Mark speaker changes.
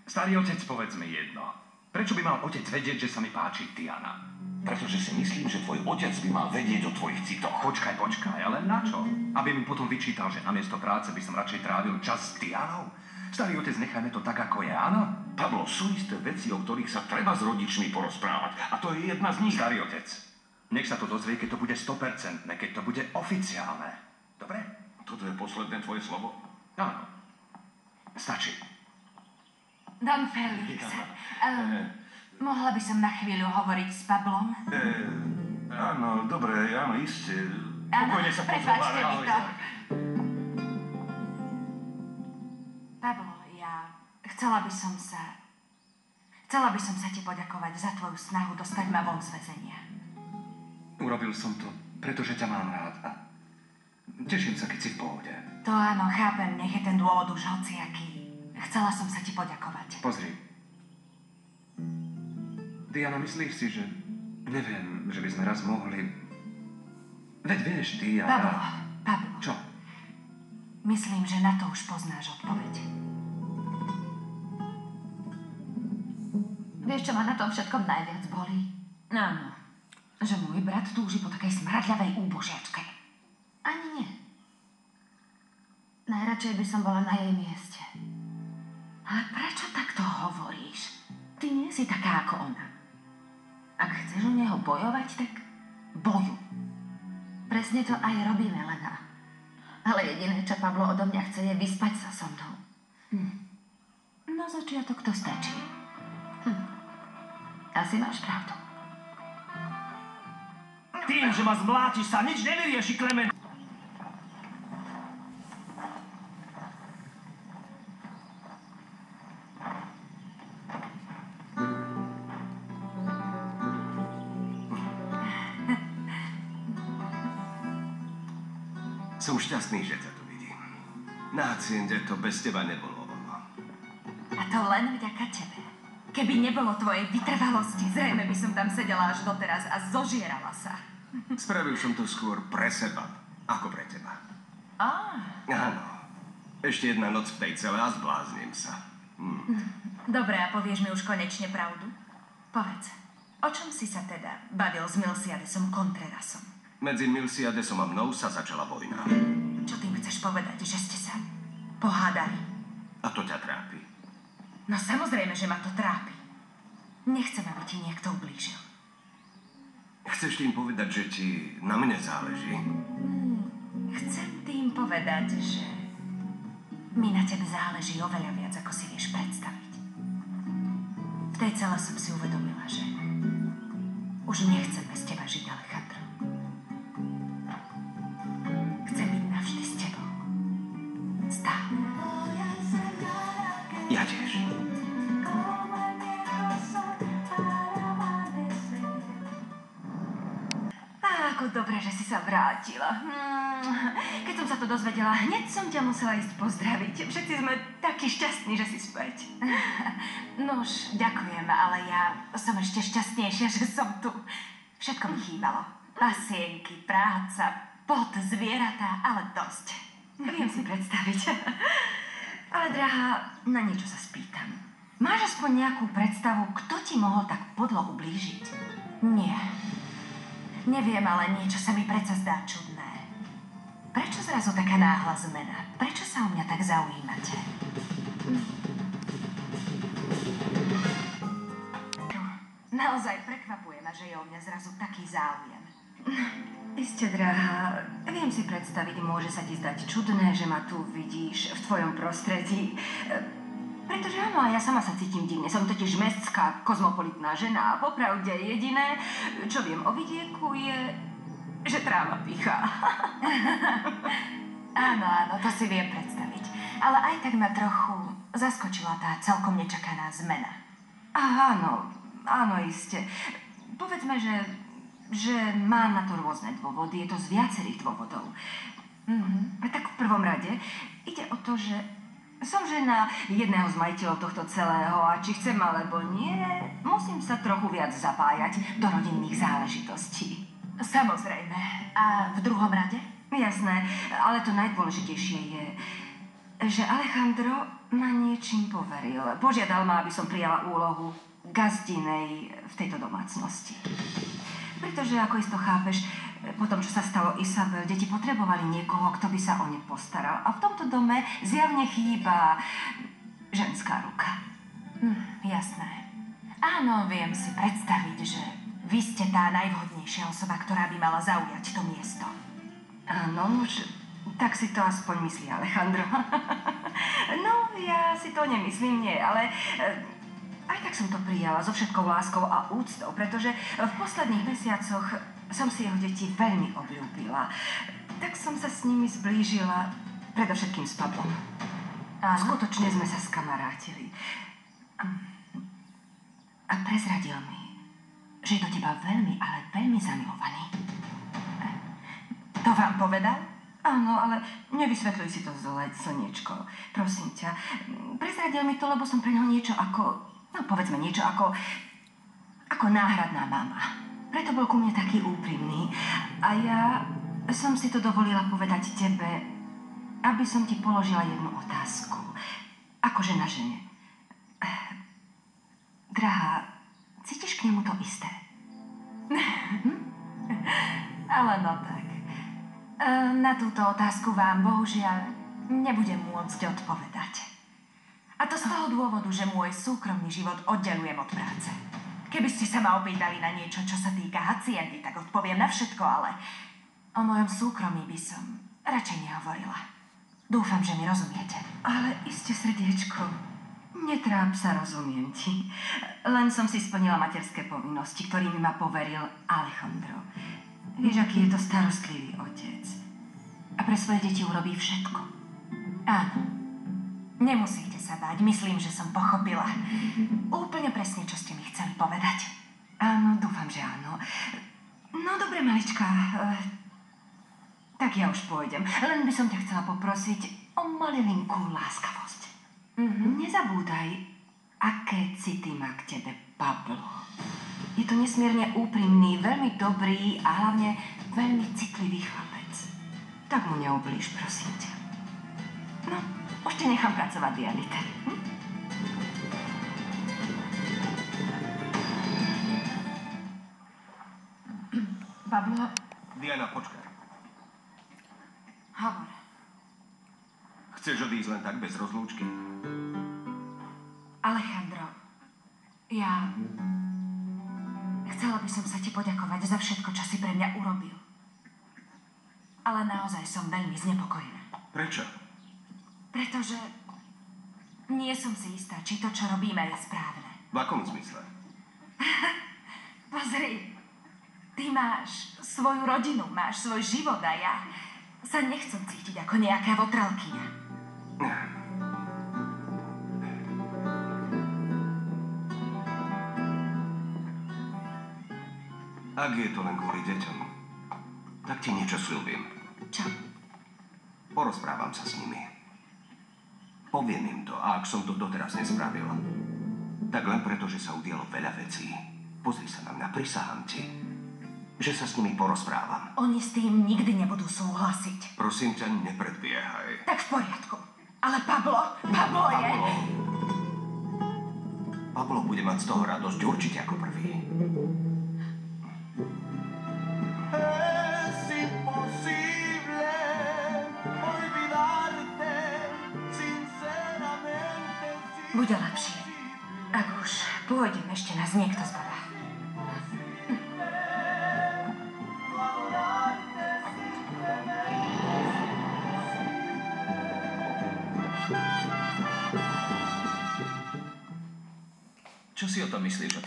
Speaker 1: Starý otec, povedz mi jedno. Prečo by mal otec vedieť, že sa mi páči Diana?
Speaker 2: Pretože si myslím, že tvoj otec by mal vedieť o tvojich citoch.
Speaker 1: Počkaj, ale na čo? Aby mi potom vyčítal, že namiesto práce by som radšej trávil čas s Dianou? Starý otec, nechajme to tak, ako je, áno?
Speaker 2: Pavlo, sú isté veci, o ktorých sa treba s rodičmi porozprávať. A to je jedna z nich.
Speaker 1: Starý otec, nech sa to dozvie, keď to bude 100%, keď to bude oficiálne. Dobre?
Speaker 2: Toto je posledné tvoje slovo?
Speaker 1: Áno. Stačí.
Speaker 3: Don Felix, mohla by som na chvíľu hovoriť s Pablom?
Speaker 2: Áno, dobre, áno, iste.
Speaker 3: Áno,
Speaker 2: Pokojne sa
Speaker 3: prepáčte mi to.
Speaker 2: ahoj.
Speaker 3: Pablo, chcela by som sa ti poďakovať za tvoju snahu dostať ma von z väzenia.
Speaker 1: Urobil som to, pretože ťa mám rád a teším sa, keď si v pohode.
Speaker 3: To áno, chápem, nech je ten dôvod už hociaký. Chcela som sa ti poďakovať.
Speaker 1: Pozri. Diana, myslíš si, že... Neviem, že by sme raz mohli... Veď vieš, ty a...
Speaker 3: Pablo.
Speaker 1: Čo?
Speaker 3: Myslím, že na to už poznáš odpoveď. Vieš, čo ma na tom všetkom najviac bolí? Áno. Že môj brat túži po takej smradľavej úbožiačke. Ani nie. Najradšej by som bola na jej mieste. Ale prečo takto hovoríš? Ty nie si taká ako ona. Ak chceš o neho bojovať, tak bojuj. Presne to aj robí Melena. Ale jediné, čo Pablo odo mňa chce, je vyspať sa so mnou. Na začiatok to stačí. Asi máš pravdu.
Speaker 4: Tým, že ma zmlátiš, sa nič nevyrieši, Klement.
Speaker 2: Som šťastný, že ťa tu vidím. Na haciende to bez teba nebolo ono.
Speaker 3: A to len vďaka tebe. Keby nebolo tvojej vytrvalosti, zrejme by som tam sedela až doteraz a zožierala sa.
Speaker 2: Spravil som to skôr pre seba, ako pre teba. Áno. Ešte jedna noc v tej cele a zbláznim sa.
Speaker 3: Dobre, a povieš mi už konečne pravdu? Povedz, o čom si sa teda bavil s Milciadesom Contrerasom?
Speaker 2: Medzi Milciadesom a mnou sa začala vojna.
Speaker 3: Čo tým chceš povedať, že ste sa pohádali?
Speaker 2: A to ťa trápi.
Speaker 3: No samozrejme, že ma to trápi. Nechcem, aby ti niekto ublížil.
Speaker 2: Chceš tým povedať, že ti na mne záleží?
Speaker 3: Chcem tým povedať, že mi na tebe záleží oveľa viac, ako si vieš predstaviť. V tej cele som si uvedomila, že už nechcem bez teba žiť, Alejandro. Chcem byť navždy s tebou. Stále.
Speaker 2: Ja tiež.
Speaker 3: Ako dobre, že si sa vrátila. Keď som sa to dozvedela, hneď som ťa musela ísť pozdraviť. Všetci sme takí šťastní, že si späť. Nož, ďakujem, ale ja som ešte šťastnejšia, že som tu. Všetko mi chýbalo. Pasienky, práca, pot, zvieratá, ale dosť. Viem si predstaviť. Ale, drahá, na niečo sa spýtam. Máš aspoň nejakú predstavu, kto ti mohol tak podlo ublížiť? Nie. Neviem, ale niečo sa mi predsa zdá čudné. Prečo zrazu taká náhla zmena? Prečo sa o mňa tak zaujímate? Naozaj prekvapuje ma, že je o mňa zrazu taký záujem. Isté, drahá, viem si predstaviť, môže sa ti zdať čudné, že ma tu vidíš v tvojom prostredí. Pretože áno, a ja sama sa cítim divne. Som totiž mestská, kozmopolitná žena a popravde jediné, čo viem o vidieku je, že tráva pícha. Áno, to si viem predstaviť. Ale aj tak ma trochu zaskočila tá celkom nečakaná zmena. Áno, iste. Povedzme, že mám na to rôzne dôvody. Je to z viacerých dôvodov. Tak v prvom rade ide o to, že som žena jedného z majiteľov tohto celého a či chcem alebo nie, musím sa trochu viac zapájať do rodinných záležitostí. Samozrejme. A v druhom rade? Jasné, ale to najdôležitejšie je, že Alejandro ma niečím poveril. Požiadal ma, aby som prijala úlohu gazdinej v tejto domácnosti. Pretože, ako isto chápeš, po tom, čo sa stalo Isabel, deti potrebovali niekoho, kto by sa o ne postaral. A v tomto dome zjavne chýba ženská ruka.
Speaker 5: Jasné. Áno, viem si predstaviť, že vy ste tá najvhodnejšia osoba, ktorá by mala zaujať to miesto.
Speaker 3: Áno, už tak si to aspoň myslí Alejandro. No, ja si to nemyslím, nie, ale aj tak som to prijala so všetkou láskou a úctou, pretože v posledných mesiacoch som si jeho deti veľmi obľúbila. Tak som sa s nimi zblížila, predovšetkým s Pablom. A skutočne sme sa skamarátili. A prezradil mi, že je do teba veľmi, ale veľmi zamilovaný.
Speaker 5: To vám povedal?
Speaker 3: Áno, ale nevysvetľuj si to zle, slniečko. Prosím ťa. Prezradil mi to, lebo som pre ňoho niečo ako... No, povedzme niečo ako náhradná mama. Preto bol ku mne taký úprimný. A ja som si to dovolila povedať tebe, aby som ti položila jednu otázku. Ako žena žene. Drahá, cítiš k nemu to isté?
Speaker 5: Ale no tak. Na túto otázku vám bohužiaľ nebudem môcť odpovedať. A to z toho dôvodu, že môj súkromný život oddelujem od práce. Keby ste sa ma opýtali na niečo, čo sa týka haciendy, tak odpoviem na všetko, ale o mojom súkromí by som radšej nehovorila. Dúfam, že mi rozumiete.
Speaker 3: Ale iste, srdiečko, netráp sa, rozumiem ti. Len som si splnila materské povinnosti, ktorými ma poveril Alejandro. Vieš, aký je to starostlivý otec. A pre svoje deti urobí všetko.
Speaker 5: Áno. Nemusíte sa báť, myslím, že som pochopila. Úplne presne, čo ste mi chceli povedať.
Speaker 3: Áno, dúfam, že áno. No, dobre, malička. Tak ja už pôjdem. Len by som ťa chcela poprosiť o malilinkú láskavosť. Nezabúdaj, aké city má k tebe Pablo. Je to nesmierne úprimný, veľmi dobrý a hlavne veľmi citlivý chlapec. Tak mu neublíž, prosím ťa. No, už te nechám pracovať, Dianita.
Speaker 5: Pablo?
Speaker 2: Diana, počkaj.
Speaker 5: Hovor.
Speaker 2: Chceš odísť len tak bez rozlúčky?
Speaker 5: Alejandro, ja... Chcela by som sa ti poďakovať za všetko, čo si pre mňa urobil. Ale naozaj som veľmi znepokojená.
Speaker 2: Prečo?
Speaker 5: Pretože nie som si istá, či to, čo robíme, je správne.
Speaker 2: V akom zmysle?
Speaker 5: Pozri, ty máš svoju rodinu, máš svoj život a ja sa nechcem cítiť ako nejaká votrelkyňa.
Speaker 2: Ak je to len kvôli deťom, tak ti niečo sľúbim.
Speaker 5: Čo?
Speaker 2: Porozprávam sa s nimi. Poviem im to, a ak som to doteraz nespravil, tak len preto, že sa udialo veľa vecí. Pozri sa na mňa, prisahám ti, že sa s nimi porozprávam.
Speaker 5: Oni s tým nikdy nebudú súhlasiť.
Speaker 2: Prosím ťa, nepredbiehaj.
Speaker 5: Tak v poriadku. Ale Pablo je...
Speaker 2: Pablo bude mať z toho radosť určite ako prvý.
Speaker 5: Bude lepšie, ak už pôjdem, ešte nás niekto zbadá.
Speaker 1: Čo si o tom myslíš, otec?